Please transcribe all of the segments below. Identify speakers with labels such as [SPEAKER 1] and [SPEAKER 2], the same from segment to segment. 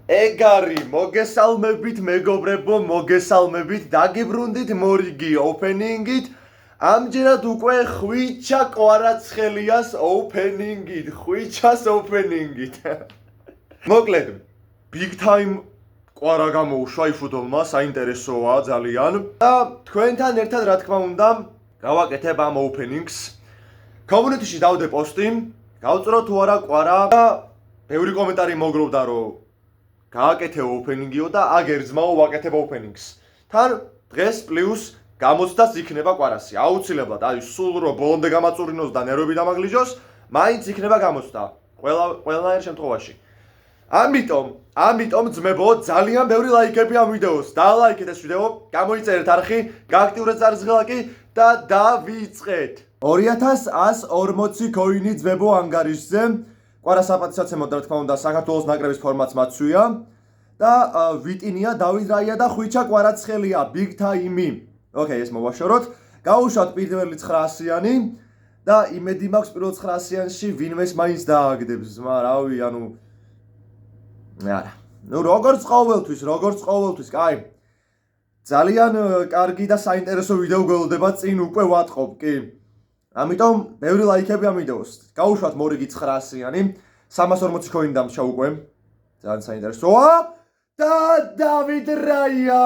[SPEAKER 1] ეგ არის, მოგესალმებით მეგობრებო, მოგესალმებით, დაგიბრუნდით მორიგი ოპენინგით. ამჯერად უკვე ხვიჩა კვარაცხელიას ოპენინგით, ხვიჩას ოპენინგით. მოკლედ, big time კვარა გამოუშვა ifudolma, საინტერესოა ძალიან. და თქვენთან ერთად რა თქმა უნდა, გავაკეთებ ამ ოპენინგს. Community-ში დავდე პოსტი, გავწრო თუ არა კვარა და ბევრი კომენტარი მოგროვდა რომ გააკეთე ოპენინგიო და აგერ ძმაო ვაკეთებ ოპენინგს. თან დღეს პლუს გამოცდას იქნება კვარასი. აუცილებლად, აი სულ რო ბოლომდე გამაწურინოს და ნერვები დამაგლიჯოს, მაინც იქნება გამოცდა. ყველანაირ შემთხვევაში. ამიტომ ძმებო, ძალიან ბევრი ლაიქები ამ ვიდეოს. დალაიქეთ ეს ვიდეო, გამოიწერეთ არხი, გააქტიურეთ წარსღილაკი და დავიწყეთ. 2140 კოინი ძმებო ანგარიშზე. კვარა საპატისაცემოდ რა თქმა უნდა საქართველოს ნაკრების ფორმატს მაცვია და ვიტინია, დავით რაია და ხვიჩა კვარაცხელია big time. ოკეი, ეს მოვაშოროთ. გავუშვათ პირველი 900-იანი და იმედი მაქვს პირველ 900-იანში ვინმეს მაინც დააგდებს, რავი, ანუ არა. ნუ როგორც ყოველთვის, კაი. ძალიან კარგი და საინტერესო ვიდეო გველოდება წინ უკვე ვატყობ, კი. ამიტომ ბევრი ლაიქები ამ ვიდეოს. გავუშვათ მორიგი 900-იანი, 340 კოინი დამრჩა უკვე. ძალიან საინტერესოა. და დავით რაია.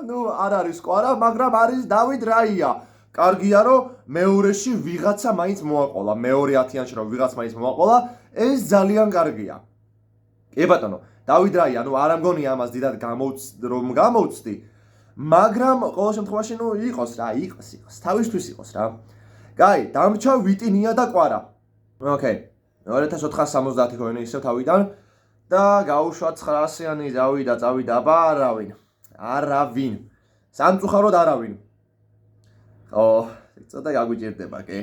[SPEAKER 1] ნუ არ არის კვარა, მაგრამ არის დავით რაია. კარგია რომ მეორეში ვიღაცა მაინც მოაყოლა. მეორე 10-იანში რომ ვიღაც მაინც მოაყოლა, ეს ძალიან კარგია. კი ბატონო, დავით რაია, ნუ არ ამგონია ამას დიდად გამოვცდი. მაგრამ ყოველ შემთხვევაში ნუ იყოს რა, იყოს, თავისთვის იყოს რა. კაი, დამრჩა ვიტინია და კვარა. ოკეი. 2470 კოინი ისევ თავიდან და გავუშვათ 900-იანი წავიდა აბა არავინ. სამწუხაროდ არავინ. ხო, ცოტა გაგვიჭირდება, კი.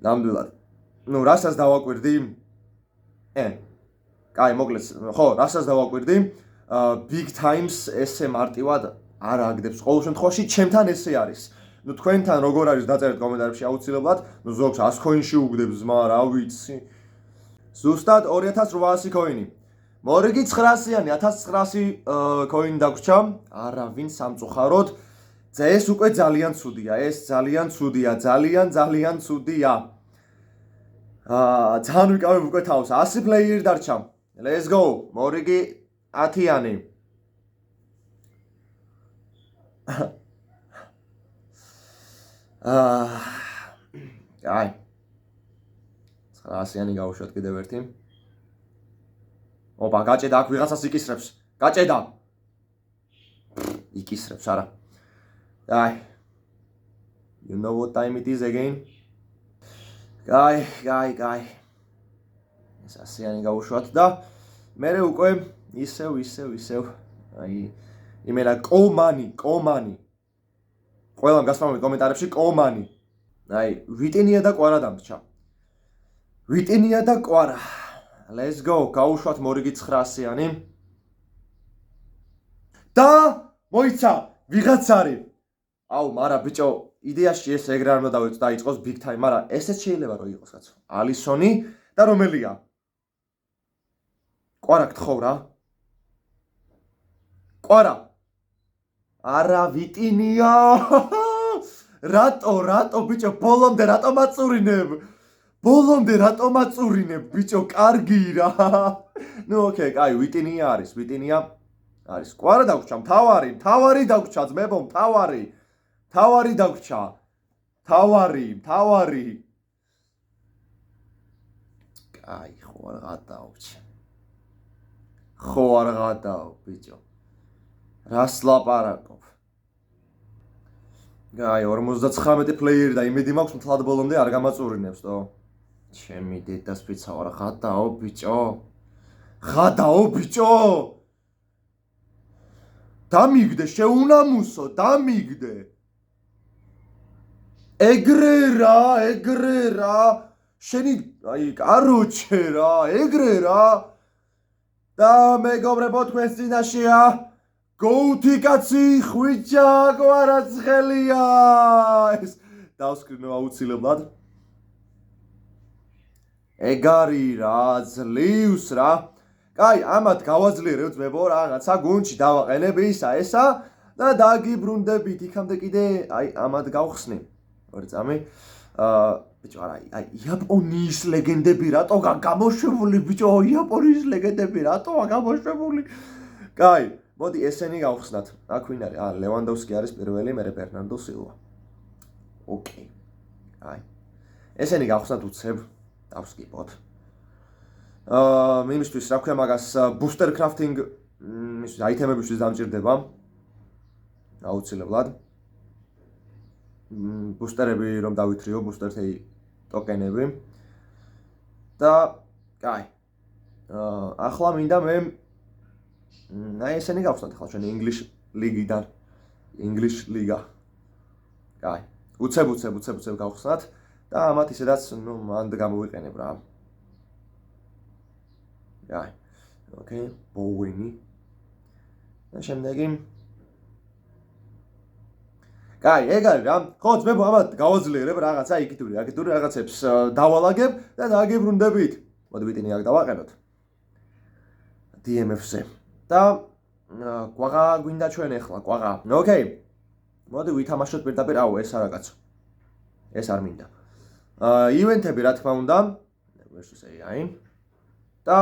[SPEAKER 1] ნამდვილად. ნუ რასაც დავაკვირდი? კაი, მოკლედ, ხო, რასაც დავაკვირდი? big times ესე მარტივად არ აგდებს. ყოველ შემთხვევაში ჩემთან ესე არის. ნუ თქვენთან როგორ არის დაწერეთ კომენტარებში აუცილებლად. ნუ ზოგს 100 კოინში უგდებს, რა ვიცი. ზუსტად 2800 კოინი. მორიგი 900-იანი 1900 კოინი დაგვრჩა. არავინ სამწუხაროდ. ეს უკვე ძალიან ცუდია. ეს ძალიან ცუდია. ძალიან ცუდია. ძალიან ვიკავებ უკვე თავს. 100 პლეიერი დარჩა. Let's go. მორიგი 10-იანი. აი 900-იანი გავუშვათ კიდევ ერთი. ოპა, გაჭედა აქ ვიღაცას იკისრებს. გაჭედა. იკისრებს არა. აი. You know what time it is again? Guy. ეს 100-იანი გავუშვათ და მე უკვე ისევ. აი იმენა კომანი. ყველამ გასწავლეთ კომენტარებში კომანი. აი, ვიტინია და კვარა დამრჩა. ვიტინია და კვარა. Let's go. გავუშვათ მორიგი 900-იანი. და მოიცა, ვიღაც არის. აუ, მარა ბიჭო, იდეაში ეს ეგრე არ უნდა დაიწყოს big time, მაგრამ ესეც შეიძლება რომ იყოს კაცო. ალისონი და რომელია? კვარა გთხოვ რა. კვარა. არა ვიტინია. რატო ბიჭო, ბოლომდე რატო მაწურინებ? ბიჭო, კარგი რა. ნუ ოკეი, კაი, ვიტინია არის. კვარა დაგვრჩა, მთავარი დაგვრჩა, ძმებო, მთავარი დაგვრჩა. მთავარი. კაი, ხო არ გადაო, ბიჭო. რას ლაპარაკობ? კაი, 59 პლეიერი და იმედი მაქვს მთლად ბოლომდე არ გამაწურინებს, თო? ჩემი დედას ფიცა ვარ, გადაო, ბიჭო. დამიგდე, შეუნამუსო, დამიგდე. ეგრე რა. შენი, აი, კაროჩე რა, ეგრე რა. და მეგობრებო, თქვენს წინაშეა გოუთი კაცი ხვიჩა კვარაცხელია. ეს დავსკრინო აუცილებლად. ეგ არის რა, ძლივს რა. კაი, ამათ გავაძლიერებ ძმებო რაღაცა გუნდში დავაყენებ ესა და დაგიბრუნდებით იქამდე კიდე აი ამათ გავხსნი. ორი წამი. ბიჭო, არა, აი იაპონიის ლეგენდები რატო გამოშვებული ბიჭო, იაპონიის ლეგენდები რატოა გამოშვებული? კაი, მოდი ესენი გავხსნათ. აქ ვინ არის? ლევანდოვსკი არის პირველი, მერე ბერნარდო სილვა. ოკეი. აი. ესენი გავხსნათ უცებ დავსკიპოთ. იმისთვის რა ქვია მაგას ბუსტერ კრაფტინგ ის აიტემებისთვის დამჭირდება. აუცილებლად. ბუსტერები რომ დავითრიო, ბუსტერი ტოკენები. და კაი. ახლა მინდა მე აი ესენი გავხსნათ ახლა ჩვენი English ლიგიდან. English ლიგა. კაი. უცებ გავხსნათ და ამათ ისედაც ნუ მანდ გამოვიყენებ რა. კაი. ოკეი, ბოუენი. და შემდეგი კაი, ეგ არის რა. ხო, ძმებო, ამათ გავაძლიერებ რაღაცა იქითური რაღაცებს დავალაგებ და დაგიბრუნდებით. მოდი ვიტინი აქ დავაყენოთ. DMF-ზე. და კვაღა გვინდა ჩვენ ახლა, კვაღა. ოკეი. მოდი ვითამაშოთ პირდაპირ, აუ, ეს რა კაცო. ეს არ მინდა. ივენთები რა თქმა უნდა. versus AI. და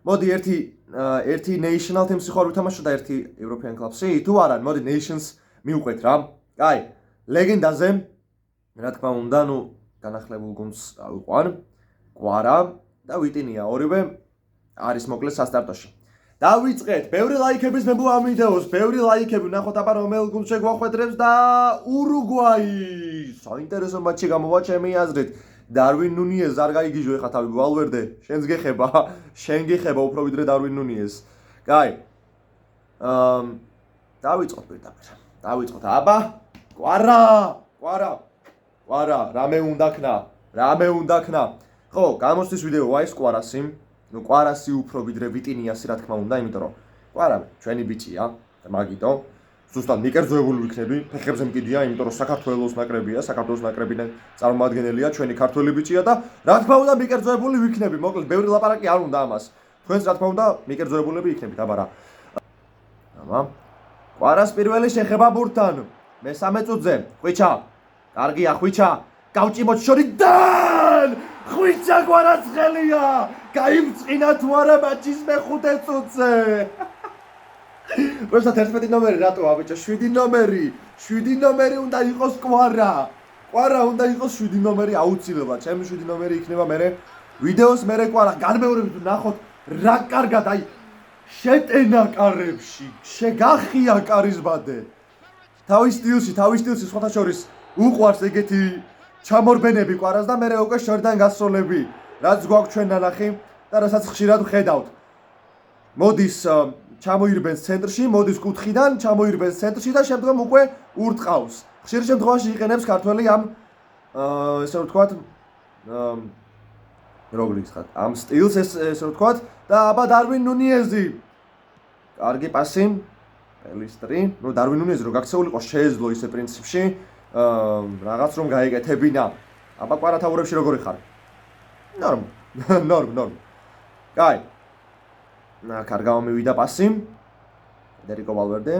[SPEAKER 1] მოდი ერთი national team-ში ხარ ვითამაშოთ და ერთი European club-ში. თუ არა, მოდი nations მივყვეთ რა. კაი, ლეგენდაზე რა თქმა უნდა, ნუ განახლებულ გუნდს ავიყვან. კვარა და ვიტინია ორივე არის მოკლედ სასტარტოში. დავიწყეთ, ბევრი ლაიქების მებო ამ ვიდეოს, ბევრი ლაიქები, ნახოთ აბა რომელ გუნდს შეგვახვედრებს და ურუგვაი. საინტერესო მატჩი გამოვა ჩემი აზრით. დარვინ ნუნიეს არ გაიგიჟო ეხა თავი ვალვერდე, შენს გეხება, შენ გეხება უფრო ვიდრე დარვინ ნუნიეს. კაი. დავიწყოთ პირდაპირ. დავიწყოთ, აბა, კვარა, რამე უნდა ქნა. ხო, გამოსთვის ვიდეოა ეს კვარასი. ნუ კვარასი უფრო ვიდრე ვიტინიასი რა თქმა უნდა, იმიტომ რომ კვარა ჩვენი ბიჭია, მაგიტო. ზუსტად მიკერძოებული ვიქნები, ფეხებზე მკიდია, იმიტომ რომ საქართველოს ნაკრებიდან წარმომადგენელია, ჩვენი ქართველი ბიჭია და რა თქმა უნდა მიკერძოებული ვიქნები. მოკლედ, ბევრი ლაპარაკი არ უნდა ამას. თქვენს რა თქმა უნდა მიკერძოებულები იქნებით, აბა რა. ამა. კვარას პირველი შეხება ბურთთან. მესამე წუთზე. ხვიჩა. კარგია, ხვიჩა. გავჭიმოთ შორიდან! ხვიჩა კვარას ხელია! გაიმწყინა თუ არა მატჩის მეხუთე წუთზე. პროსტა 11 ნომერი რატოა ბიჭო? 7 ნომერი უნდა იყოს კვარა. კვარა უნდა იყოს 7 ნომერი აუცილებლად. ჩემი 7 ნომერი იქნება მე ვიდეოს მე კვარა. განმეორებით ნახოთ რა კარგად აი შეტენა კარებში. შეგახია კარიზბადე. თავის სტილში სხვათა შორის უყვარს ეგეთი ჩამორბენები კვარას და მე უკვე შორიდან გასროლები. რაც გვაქვს ჩვენ ნანახი და რასაც ხშირად ვხედავთ. მოდის ჩამოირბენს ცენტრში, მოდის კუთხიდან, ჩამოირბენს ცენტრში და შემდგომ უკვე ურტყავს. ხშირ შემთხვევაში იყენებს ქართველი ამ ესე ვთქვათ როგორ იხარ? ამ სტილს ესე ვთქვათ და აბა დარვინ ნუნიეზი. კარგი პასი. პელისტრი. ნუ დარვინ ნუნიეზი რო გაქცეულიყო შეეძლო ისე პრინციპში რაღაც რომ გაეკეთებინა. აბა კვარათაურებში როგორი ხარ? ნორმ. კაი. კარგაო მივიდა პასი. ფედერიკო ვალვერდე.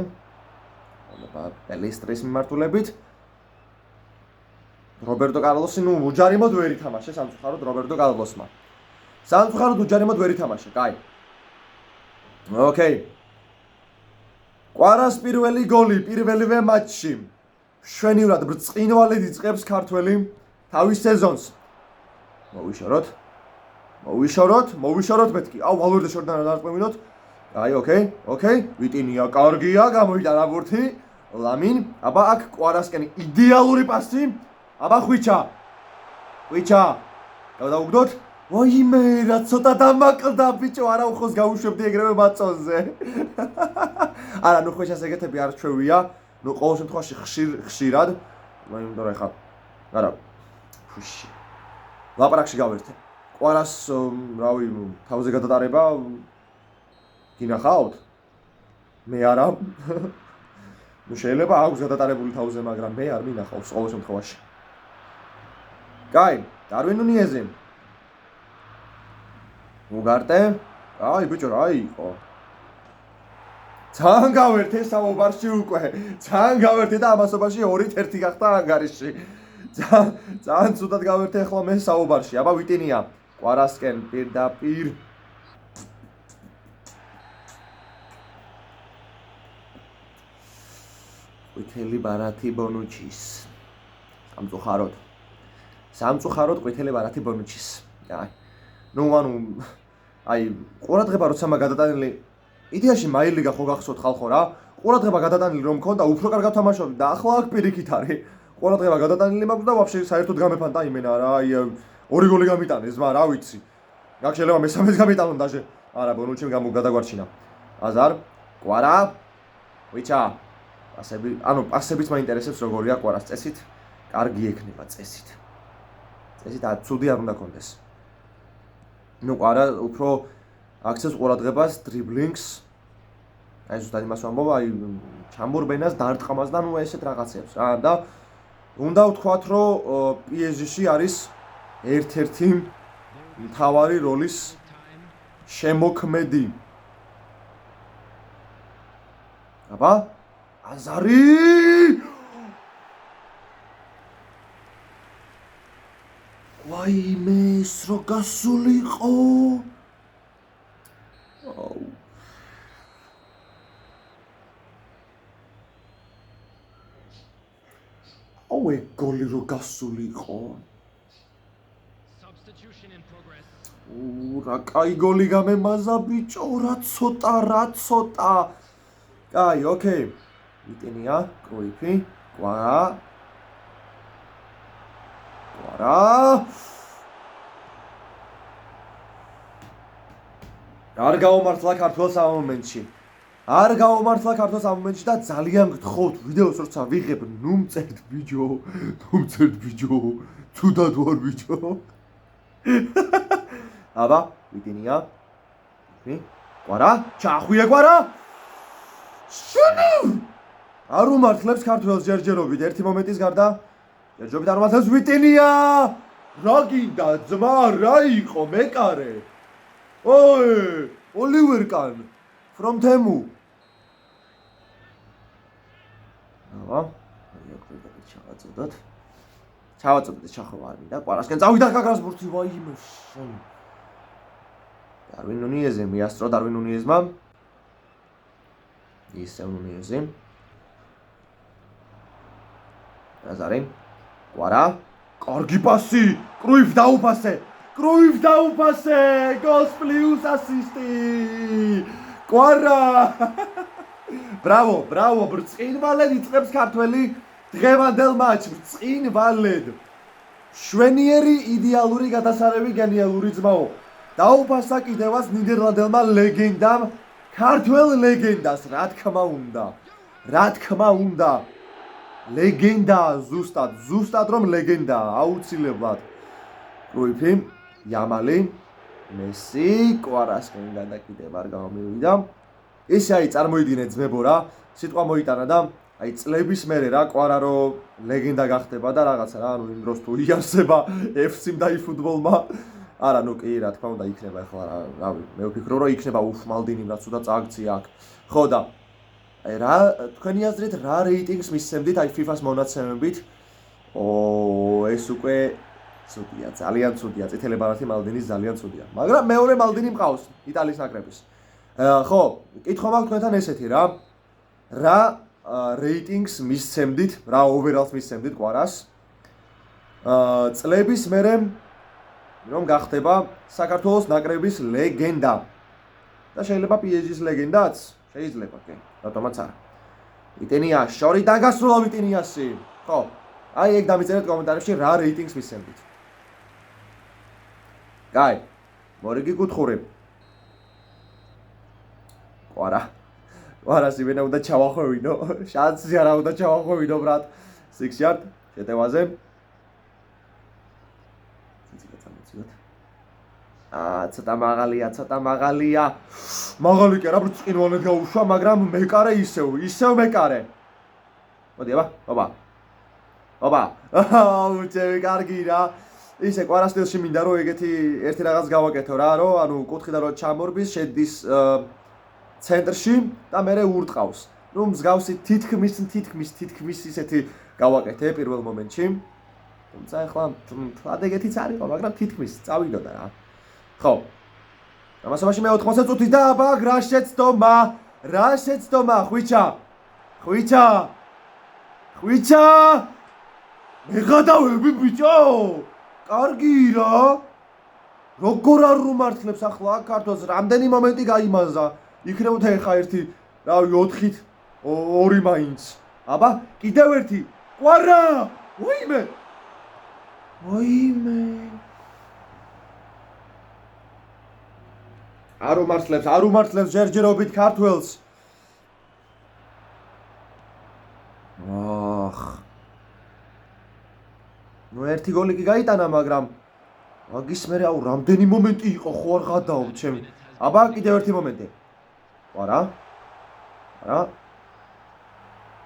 [SPEAKER 1] აბა პელისტრის მიმართულებით. რობერტო კარლოსი ნუ უჯარიმოდ ვერ ითამაშე სამწუხაროდ რობერტო კარლოსმა. სამწუხაროდ უჯარიმოდ ვერ ითამაშე. კაი. ოკეი. კვარას პირველი გოლი პირველივე მატჩში. შვენივრად ბრწყინვალედ იწყებს ქართველი თავის სეზონს. მოვიშოროთ მეთქი. აუ ვალვერდე შორიდან არ დაარწმევინოთ. აი, ოკეი. ვიტინია კარგია, გამოვიდა რა ბურთი. ლამინ, აბა აქ კვარასკენი იდეალური პასი. აბა ხვიჩა. დავუგდოთ. ვაიმე, რა ცოტა დამაკლდა ბიჭო, არა უხოს გაუშვებდი ეგრევე მაწონზე. არა, ნუ ხვიჩას ეგეთები არ ჩვევია. ნუ ყოველ შემთხვევაში ხშირად. იმიტომ რომ ეხა არა. ფუში. ლაპარაკში გავერთე. კვარას რავი, თავზე გადატარება გინახავთ? მე არა. ნუ შეიძლება აქვს გადატარებული თავზე, მაგრამ მე არ მინახავს ყოველ შემთხვევაში. კაი, დარვინ ნუნიეზი. უგარტე, აი ბიჭო რა იყო ძალიან გავერთე საუბარში უკვე ძალიან გავერთე და ამასობაში 2-1 გახდა ანგარიში ძალიან ცუდად გავერთე ახლა მე საუბარში აბა ვიტინია კვარასკენ პირდაპირ ყვითელი ბარათი ბონუჩის სამწუხაროდ ყვითელი ბარათი ბონუჩის აი ნუ აი ყურადღება როცა მაგადატანილი იდეაში მაილიგა ხო გახსოვთ ხალხო რა ყურადღება გადატანილი რომ მქონდა უფრო კარგად თამაშობდი და ახლა აქ პირიქით არის ყურადღება გადატანილი მაქვს და ვაფშე საერთოდ გამეფანტა იმენა რა აი 2 გოლი გამიტანეს მა რა ვიცი აქ შეიძლება მესამეც გამიტანონ დაჟე არა ბონუჩიმ გადაგვარჩინა აზარ კვარა ვიჩა პასებიც მაინტერესებს როგორია კვარას წესით კარგი ექნება წესით ცუდი არ უნდა კონდეს ნუ კვარა უფრო აქცევს ყურადღებას დრიბლინგს აი ზუსტად იმას ვამბობ აი ჩამბურბენას დარტყმას და ნუ ესეთ რაღაცებს რა და უნდა ვთქვათ რომ PSG-ში არის ერთ-ერთი მთავარი როლის შემოქმედი აბა აზარი ვაიმე ეს რო გასულიყო აუე გოლი რო გასულიყო რა კაი გოლი გამემაზა ბიჭო რა ცოტა კაი ოკეი ვიტენია კროიფი კვარა არ გაუმართლა ქართველს ამ მომენტში და ძალიან გთხოვთ ვიდეოს როცა ვიღებ ნუ მწერთ ბიჭო თუდად ვარ ბიჭო აბა ვიტენია კვარა ჩახვია კვარა არ უმართლებს ქართველს ჯერჯერობით ერთი მომენტის გარდა ჯერჯერობით არ უმართლებს ვიტენია რა გინდა ძმა რა იყო მეკარე ოე ოლივერ კან from Temu აბა ჩავაწოდოთ ჩახრვა არ მინდა კვარასკენ წავიდა კაკრას ბურთი ვაიმე დარვინ ნუნიეზი მიასწრო დარვინ ნუნიეზმა ისევ ნუნიეზი აზარი კვარა კარგი პასი კრუიფ დაუფასე გოლს პლუს ასისტი კვარა ბრავო ბრწყინვალედ იწყებს ქართველი დღევანდელ მატჩს ბრწყინვალედ შვენიერი იდეალური გადასარევი გენიალური ძმაო დაუფასა კიდევაც ნიდერლანდებმა ლეგენდამ ქართველ ლეგენდას რა თქმა უნდა ლეგენდა ზუსტად რომ ლეგენდა აუცილებლად კრუიფი იამალი მესი კვარასკენგან და კიდევ არ გამოვიდა ესე აი წარმოიდგინეთ ძმებო რა სიტყვა მოიტანა და აი წლების მერე რა კვარა რომ ლეგენდა გახდება და რაღაცა რა ანუ იმ დროს თუ იარსება FC-მ და ფუტბოლმა არა ნუ კი რა თქმა უნდა იქნება ახლა რავი მე ვფიქრობ რომ იქნება მალდინიმ რაც უნდა წააქცია აქ ხო და აი რა თქვენი აზრით რა რეიტინგს მისცემდით აი FIFA-ს მონაცემებით ეს უკვე ცუდია ძალიან ცუდია წითელი ბარათი მალდინის ძალიან ცუდია მაგრამ მეორე მალდინი მყავს იტალიის ნაკრების ხო კითხვა მაქვს თქვენთან ესეთი რა რეიტინგს მისცემდით რა ოვერალს მისცემდით კვარას წლების მერე რომ გახდება საქართველოს ნაკრების ლეგენდა და შეიძლება PSG-ის ლეგენდაც შეიძლება კი რატომაც არა ვიტენია შორი დაგასრულა ვიტენიასი ხო აი ეგ დამიწერეთ კომენტარებში რა რეიტინგს მისცემდით კაი მორიგი კუთხური კვარას იმენა უნდა ჩავახვევინო შანსი არა უნდა ჩავახვევინო ბრატ სიქსიარდ შეტევაზე ცოტა მაღალია მაღალი კი არა ბრწყინვალედ გაუშვა მაგრამ მეკარე ისევ მეკარე მოდი აბა ოპა აუ ჩემი კარგი რა ისე კვარა სტილში მინდა რომ ეგეთი ერთი რაღაც გავაკეთო რა, რომ ანუ კუთხიდან რო ჩამორბის, შედის ცენტრში და მერე ურტყავს. ნუ მსგავსი თითქმის ისეთი გავაკეთე პირველ მომენტში. თუმცა ახლა ადეგეთიც არისო, მაგრამ თითქმის წავიდოდა რა. ხო. ამასობაში მე 80 წუთი და აბა რა შეცდომა, ხვიჩა. მეგადავები ბიჭო. კარგი რა. როგორ არ უმართლებს ახლა ქართულს, რამდენი მომენტი გაიმაზა. იქნებოდა ეხა ერთი, რავი 4-ით 2 მაინც. აბა, კიდევ ერთი. კვარა! ვაიმე. არ უმართლებს ჯერჯერობით ქართველს. ნუ ერთი გოლი კი გაიტანა, მაგრამ მაგის მერე აუ რამდენი მომენტი იყო ხო არ გადაო ჩემი. აბა კიდევ ერთი მომენტი. კვარა.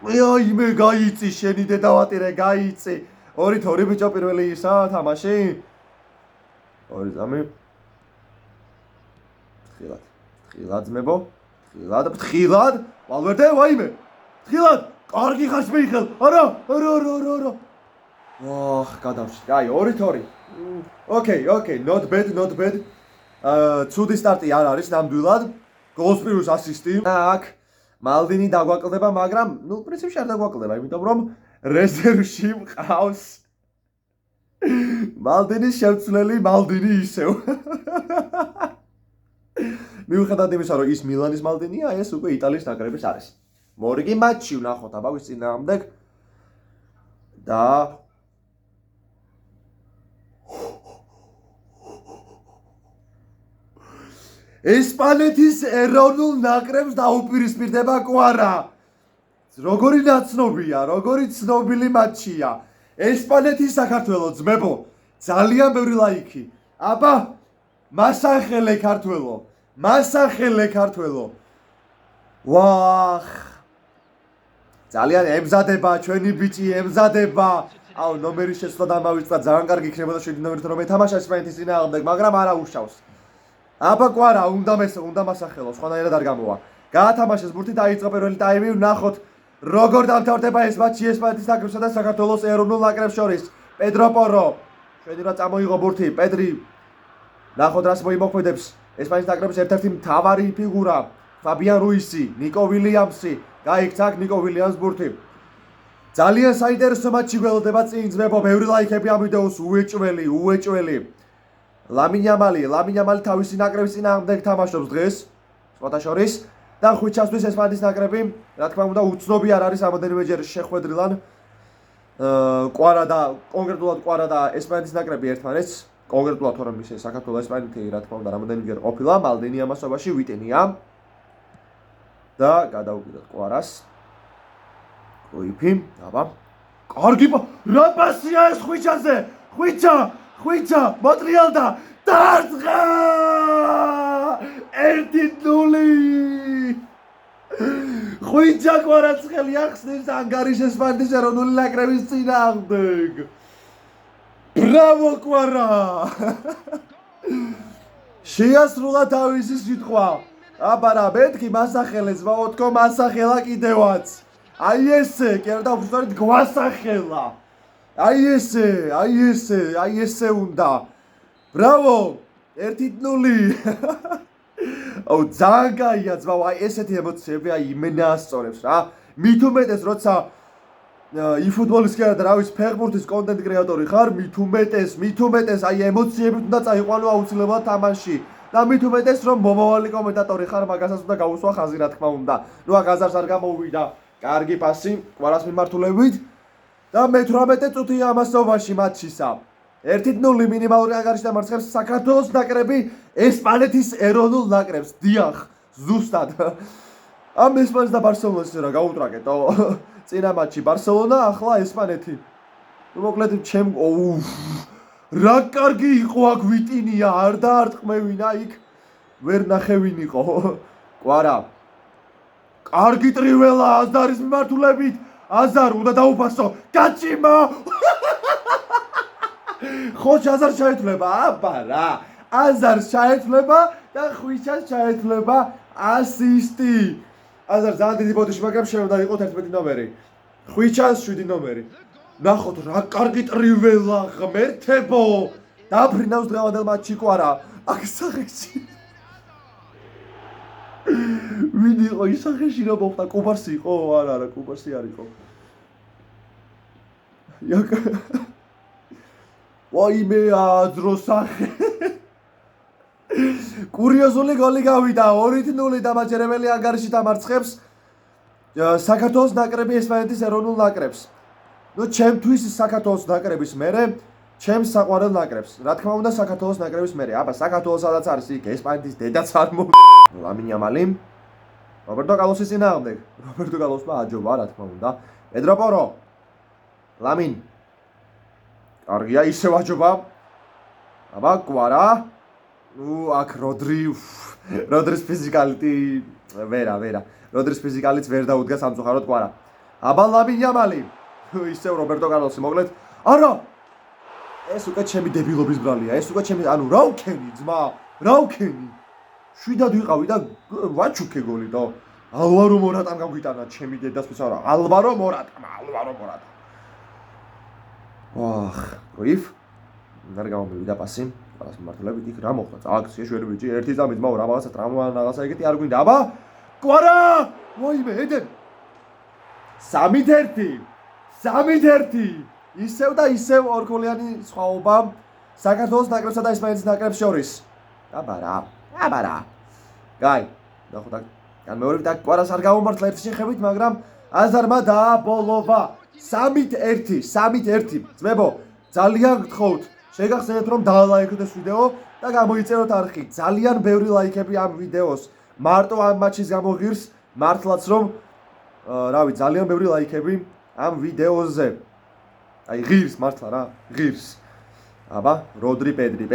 [SPEAKER 1] მე გაიწი შენი დედავატირე გაიწი. 2-2 ბიჭო პირველი ისა თამაში. 2 ზამი. თხილად ძმებო. თხილად. ვალვერდე ვაიმე. თხილად. კარგი ხარს მეიხელ. არა. გადავში. აი 2-2. Okay, not bad. ცუდი სტარტი არ არის ნამდვილად. გოლს პირუს ასისტი. აქ მალდინი დაგვაკლდება, მაგრამ ნუ პრინციპში არ დაგვაკლდება, იმიტომ რომ რეზერვში მყავს მალდინის შევცვლელი მალდინი ისევ. მიუხედავად იმისა, რომ ის მილანის მალდინია, ეს უკვე იტალიის ნაკრების არის. მორიგი მატჩი ვნახოთ აბა ვის წინააღმდეგ და ესპანეთის ეროვნულ ნაკრებს დაუპირისპირდება კვარა. როგორი ნაცნობია, როგორი ცნობილი მატჩია. ესპანეთის საქართველო ძმებო, ძალიან ბევრი ლაიქი. აბა, მასახელე ქართველო. ვახ. ძალიან ემზადება ჩვენი ბიჭი, ემზადება. აუ, ნომერის შეცვლა დამავიწყდა, ძალიან კარგი იქნებოდა 7 ნომერით რომ ეთამაშა ესპანეთის წინააღმდეგ, მაგრამ არა უშავს. აბა კვარა, უნდა მასახელო, სხვანაირად არ გამოვა. გაათამაშეს ბურთი, დაიწყო პირველი ტაიმი, ვნახოთ როგორ დამთავრდება ეს მატჩი ესპანეთის ნაკრებსა და საქართველოს ეროვნულ ნაკრებს შორის. პედრო პორო, შედივრა წამოიღო ბურთი, პედრი. ვნახოთ რას მოიმოქმედებს ესპანეთის ნაკრების ერთ-ერთი მთავარი ფიგურა, ფაბიან რუისი, ნიკო ვილიამსი. გაიქცა აქ ნიკო ვილიამს ბურთი. ძალიან საინტერესო მატჩი გველოდება წინ ძმებო, ბევრი ლაიქები ამ ვიდეოს, უეჭველი. ლამინ იამალი თავისი ნაკრების წინააღმდეგ თამაშობს დღეს, სხვათა შორის და ხვიჩასთვის ესპანეთის ნაკრები, რა თქმა უნდა, უცნობი არ არის ამოდენიმეჯერ შეხვედრილან. კვარა და კონკრეტულად კვარა და ესპანეთის ნაკრები ერთმანეთს, კონკრეტულად თორემ ისე საქართველოს ესპანეთი, რა თქმა უნდა, რამოდენიმეჯერ ყოფილა, მალდინი ამასობაში ვიტენია. და გადავუკვირდეთ კვარას. კოიფი, აბა. კარგი რა პასია ეს ხვიჩაზე? ხვიჩა, მოტრიალდა, დაარტყა! 1-0. ხვიჩა კვარაცხელი ახსნეს ანგარიშ ესპანეთის ეროვნული ნაკრების წინააღმდეგ. ბრავო კვარა! შეასრულა თავისი სიტყვა. აბა რა, მეთქი მასახელეს, ვაოთქო მასახელა კიდევაც. აი ესე, კი არა და უბრალოდ გვასახელა. აი ესე უნდა. ბრავო! 1-0. აუ ძალიან კაია ძმაო, აი ესეთი ემოციები აი იმენა ასწორებს რა. მით უმეტეს როცა იფუტბოლის კი არა და რა ვიცი ფეხბურთის კონტენტ კრეატორი ხარ, მით უმეტეს აი ემოციები უნდა წაიყვანო აუცილებლად თამაში. და მით უმეტეს რომ მომავალი კომენტატორი ხარ, მაგასაც უნდა გაუსვა ხაზი რა თქმა უნდა. ნუ აქ აზარს არ გამოუვიდა. კარგი პასი კვარას მიმართულებით და მე-18 წუთი ამასობაში მატჩისა. 1-0 მინიმალური ანგარიშით ამარცხებს საქართველოს ნაკრები ესპანეთის ეროვნულ ნაკრებს. დიახ, ზუსტად. ამ ესპანეთს და ბარსელონას რა გაუტრაკეთო. წინა მატჩი ბარსელონა, ახლა ესპანეთი. ნუ მოკლედ ჩემ რა კარგი იყო აქ ვიტინია, არ დაარტყმევინა იქ. ვერ ნახე ვინ იყო. კვარა. კარგი ტრიველა აზარის მიმართულებით. აზარ უნდა დაუფასო. გაჭიმა. ხო აზარ ჩაეთვლება, აბა რა. აზარ ჩაეთვლება და ხვიჩას ჩაეთვლება ასისტი. აზარ ძალიან დიდი ბოდიში, მაგრამ შეიძლება იყოს 11 ნომერი. ხვიჩას 7 ნომერი. ნახოთ რა კარგი ტრიველა ღმერთებო. დაფრინავს დღევანდელ მატჩში კვარა. აქ სახეში. ვინ იყო ის სახეში რა მოხდა? კუბარსი იყო? არა, კუბარსი არ იყო. ვაიმე აძრო სახე. კურიოზული გოლი გავიდა 2-0 დამაჯერებელი ანგარიში დამარცხებს საქართველოს ნაკრები ესპანეთის ეროვნულ ნაკრებს. ნუ ჩემთვის საქართველოს ნაკრების მერე ჩემს საყვარელ ნაკრებს. რა თქმა უნდა საქართველოს ნაკრების მერე. აბა საქართველოს სადაც არის იქ ესპანეთის დედაც არ მო ლამინ იამალი რობერტო კარლოსის წინააღმდეგ. რობერტო კარლოსმა აჯობა რა თქმა უნდა. პედრო პორო ლამინ კარგია ისევ აჯობა. აბა კვარა ნუ აქ როდრის ფიზიკალიტი ვერა. როდრის ფიზიკალიც ვერ დაუდგა სამწუხაროდ კვარა. აბა ლამინ იამალი ისევ რობერტო კარლოსი მოკლედ. არა ეს უკვე ჩემი დებილობის ბრალია. ეს უკვე ჩემი ანუ რა ვქენი ძმა? რა ვქენი? შვიდად ვიყავი და ვაჩუქე გოლი და ალვარო მორატამ გაგვიტანა ჩემი დედას არა. ალვარო მორატამ. ვახ, როიფ. არ გამომივიდა პასი. პასი მართლებით იქ რა მოხდა? აქცია შველი ბიჭი, ერთი წამით მაო რაღაცა ტრამვა რაღაცა ეგეთი არ გვინდა. აბა! კვარა! ვაიმე, ედენ. 3-1. ისევ და ისევ ორგოლიანი სხვაობა საქართველოს ნაკრებსა და ესპანეთის ნაკრებს შორის. აბა რა. გაი, ნახოთ აქ. ან მეორე და კვარას არ გამომართლა ერთი შეხებით, მაგრამ აზარმა დააბოლოვა. 3-1. ძმებო, ძალიან გთხოვთ, შეგახსენეთ რომ დაალაიქოთ ეს ვიდეო და გამოიწეროთ არხი. ძალიან ბევრი ლაიქები ამ ვიდეოს. მარტო ამ მატჩის გამო ღირს, მართლაც რომ რავი, ძალიან ბევრი ლაიქები ამ ვიდეოზე. აი ღირს მართლა რა, ღირს. აბა, როდრი, პედრი.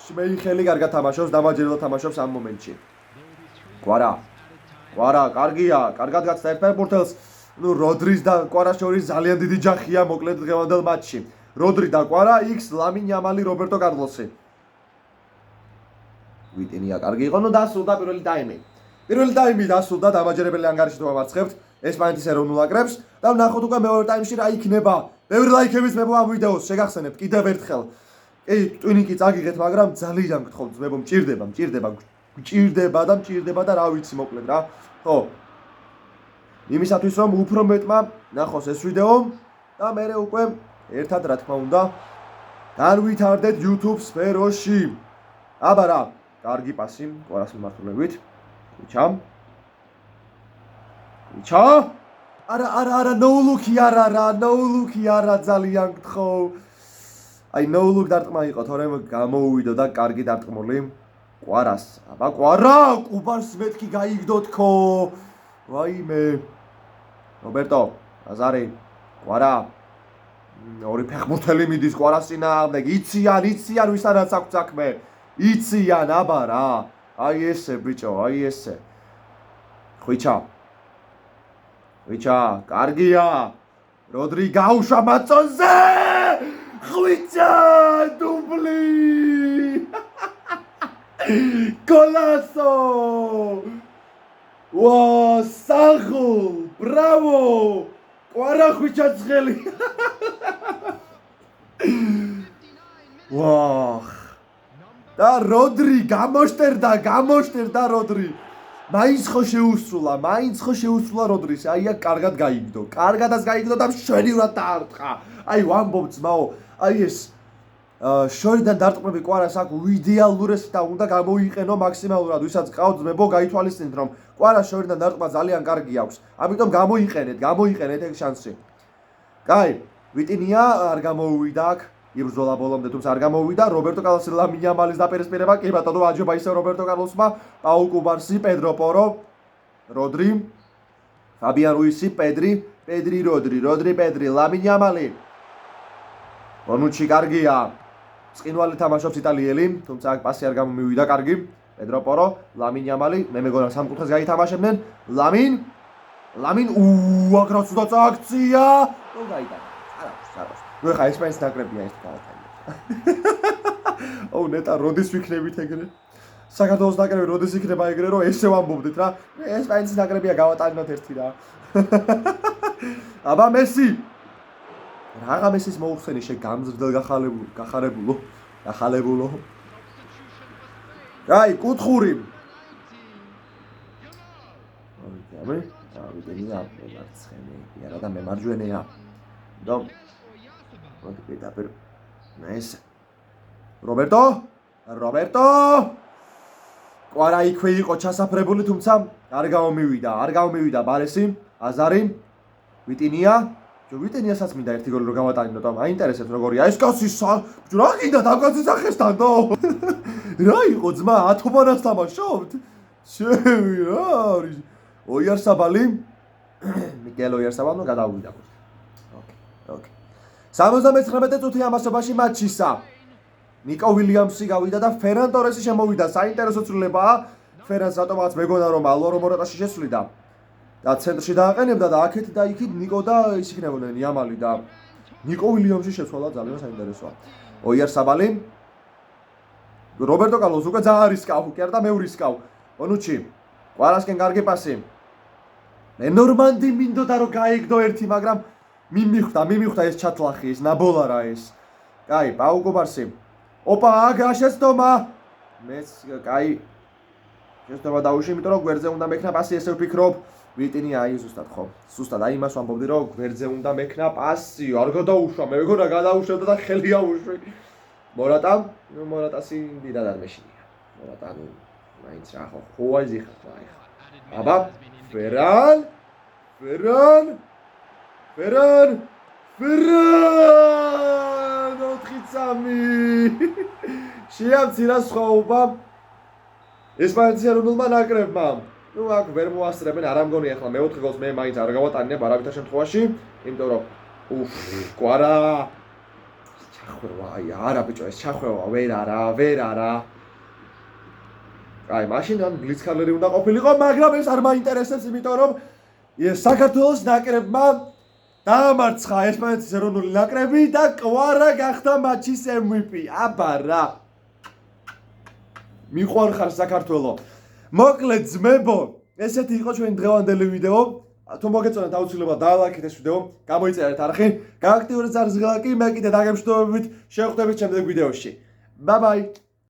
[SPEAKER 1] შემეიხელი კარგად თამაშობს, დამაჯერებლად თამაშობს ამ მომენტში. კვარა, კარგია, კარგად გაცდა ერთ ფეხბურთელს. ნუ როდრის და კვარას შორის ძალიან დიდი ჯახია მოკლედ დღევანდელ მატჩში. როდრი და კვარა, X ლამინ იამალი, რობერტო კარლოსი. ვიტინია კარგი იყო, ნუ დასრულდა პირველი ტაიმი დასრულდა, დამაჯერებელი ანგარიში დავამარცხებთ ესპანეთის ეროვნულ ნაკრებს და ვნახოთ უკვე მეორე ტაიმში რა იქნება. ბევრი ლაიქები ძმებო ამ ვიდეოს, შეგახსენებთ კიდევ ერთხელ. ტვინიკი წაგიღეთ, მაგრამ ძალიან გთხოვთ ძმებო, მჭირდება და რა ვიცი მოკლედ რა. ხო. იმისათვის რომ უფრო მეტმა ნახოს ეს ვიდეო და მერე უკვე ერთად რა თქმა უნდა განვითარდეთ YouTube სფეროში. აბა რა, კარგი პასი კვარას მიმართულებით. ხვიჩა. არა, no look-ი არა, ძალიან გთხოვ. აი no look დარტყმა იყო, თორემ გამოუვიდო და კარგი დარტყმული კვარას. აბა კვარა, კუბარს მეთქი გაიგდო თქო. ვაიმე. რობერტო, აზარი, კვარა. ორი ფეხბურთელი მიდის კვარას წინააღმდეგ. იციან ვისთანაც აქვს საქმე. იციან, აბა რა. აი ესე ბიჭო, აი ესე. ხვიჩა, კარგია. როდრი გაუშვა მაწონზე. ხვიჩა, დუბლი. გოლასო. ვა, საღო, ბრავო. კვარა ხვიჩა ცხელი. ვახ. და როდრი გამოშტერდა როდრი. მაინც ხო შეუსრულა როდრის. აი აქ კარგად გაიგდო და მშვენივრად დაარტყა. აი ვამბობ ძმაო, აი ეს შორიდან დარტყმები კვარას აქ იდეალურესი და უნდა გამოიყენო მაქსიმალურად. ვისაც ყავთ ძმებო, გაითვალისწინეთ რომ კვარას შორიდან დარტყმა ძალიან კარგი აქვს. ამიტომ გამოიყენეთ ეგ შანსი. გაი, ვიტინია არ გამოუვიდა აქ. იბრძოლა ბოლომდე, თუმცა არ გამოუვიდა. რობერტო კარლოსი ლამინ იამალის დაპირისპირება, კი ბატონო, აჯობა ისევ რობერტო კარლოსმა, პაულ კუბარსი, პედრო პორო, როდრი, ფაბიან რუისი, პედრი, როდრი, ლამინ იამალი. ბონუჩი კარგია. წინვალი თამაშობს იტალიელი, თუმცა აქ პასი არ გამომივიდა კარგი. პედრო პორო, ლამინ იამალი, მე მეგონა სამკუთხედს გაითამაშებდნენ. ლამინ, აქ რაც უნდა წააქცია. ნუ გაიტანა. ნუ ეხა ესპანეთის ნაკრებია ეს გავატანე. ოუ ნეტა როდის ვიქნებით ეგრე? საქართველოს ნაკრები როდის იქნება ეგრე რომ ესე ვამბობდით რა? ესპანეთის ნაკრებია გავატანოთ ერთი რა. აბა მესი. რაღა მესის მოუხსენი შე გამზრდელ გახალებულო. აი, კუთხური. ავიდენია მარცხენა, არა და მე მარჯვენაა. და მოდი პედაპერ. ეს რობერტო? კვარა იქვე იყო ჩასაფრებული, თუმცა არ გამომივიდა ბარესი, აზარი, ვიტინია. ვიტინიასაც მინდა ერთი გოლი რომ გავატანინო და მაინტერესებს როგორია ეს კაცი რა გინდა დაკაცის ახესთანო? რა იყო ძმა ათობანას თამაშობთ? შევი რა არის? ოიარსაბალი? მიგელ ოიარსაბალმა გადავიდა. ოკეი. 79 წუთი ამასობაში მატჩისა. ნიკო ვილიამსი გავიდა და ფერან ტორესი შემოვიდა. საინტერესო ცვლილებაა. ფერანს რატომაც მეგონა რომ ალვარო მორატაში შესვლიდა. და ცენტრში დააყენებდა და აქეთ და იქით ნიკო და ის იქნებოდნენ იამალი და ნიკო ვილიამსი შეცვალა ძალიან საინტერესოა. ოიარსაბალი რობერტო კარლოს უკვე ძალიან რისკავ, კი არა და მეურისკავ. ონუჩი ყვარასკენ კარგი პასი. ლენორმანდი მინდოდა რომ გაიგდო ერთი, მაგრამ მიმიხვდა ეს ჩათლახი, ეს ნაბოლარა ეს. კაი, პაუ კობარსი. ოპა, აგრა შეცდომა. მეც კაი შეცდომა დაუშვი, იმიტომ რომ გვერდზე უნდა მექნა პასი, ესე ვფიქრობ. ვიტინია აი ზუსტად ხო. ზუსტად აი იმას ვამბობდი რომ გვერდზე უნდა მექნა პასი, არ გადაუშვა, მე მეგონა გადაუშვებდა და ხელი აუშვი. მორატასი დიდად არ მეშინია. მორატა ნუ მაინც რა ხო აიზიხარ რა ეხა. აბა ფერან 4-3 შეამცირა სხვაობა ესპანეთის ეროვნულმა ნაკრებმა. ნუ აქ ვერ მოასწრებენ, არ ამგონი ახლა მეოთხე გოლს მე მაინც არ გავატანებ არავითარ შემთხვევაში, იმიტომ რომ კვარა ჩახვევა, აი არა ბიჭო ეს ჩახვევა ვერ არა. აი მაშინ ან ბლიცკალერი უნდა ყოფილიყო, მაგრამ ეს არ მაინტერესებს, იმიტომ რომ საქართველოს ნაკრებმა დაამარცხა ესპანეთის ეროვნული ნაკრები და კვარა გახდა მატჩის MVP. აბა რა. მიყვარხარ საქართველო. მოკლედ ძმებო, ესეთი იყო ჩვენი დღევანდელი ვიდეო. თუ მოგეწონათ აუცილებლად დალაიქეთ ეს ვიდეო, გამოიწერეთ არხი, გააქტიურეთ ზარზღილაკი, მე კიდე დაგემშვიდობებით, შევხვდებით შემდეგ ვიდეოში. Bye bye.